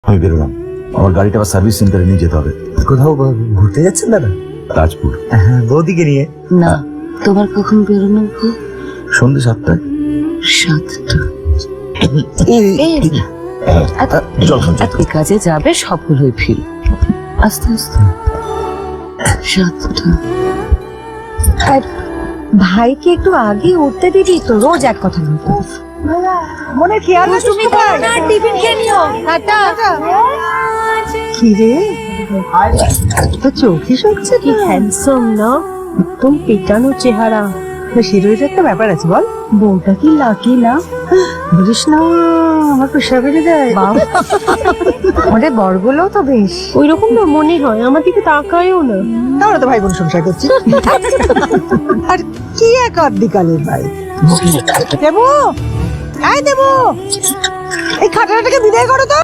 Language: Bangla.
আমি বেরোলাম, আমার গাড়িটা আবার সার্ভিস সেন্টারে নিয়ে যেতে হবে। কোথাও ঘুরতে যাচ্ছেন দাদা? রাজপুর। হ্যাঁ, বৌদিকে নিয়ে। না, তোমার কখন বেরোনো গো? সন্ধ্যে 7টায়। 7টা? জল খান, এই কাজে যাবে, সফল হয়ে ফির। আস্তে আস্তে। 7টা। ভাইকে একটু আগে উঠতে দিবি তো, রোজ এক কথা বলতো। মনে খেয়াল তুমি টিফিন খেয়ে নিও। টাটা। কি রে, তো চোখে সরছে, কি হ্যান্ডসাম না, একদম পেটানো চেহারা। শিরোইর একটা ব্যাপার আছে বল, বউটা কি লাকি না? বলিস না, আমার প্রেশার বেড়ে যায়। আমাদের বরগুলো তো বেশ ওই রকম না মনে হয়, আমার দিকে তাকায়ও না। তাহলে তো ভাই বোন সংসার করছি। আর কি এক অর্ধিকালের ভাই। দেবো, এই দেবো, এই খাটাটাকে বিদায় করো তো।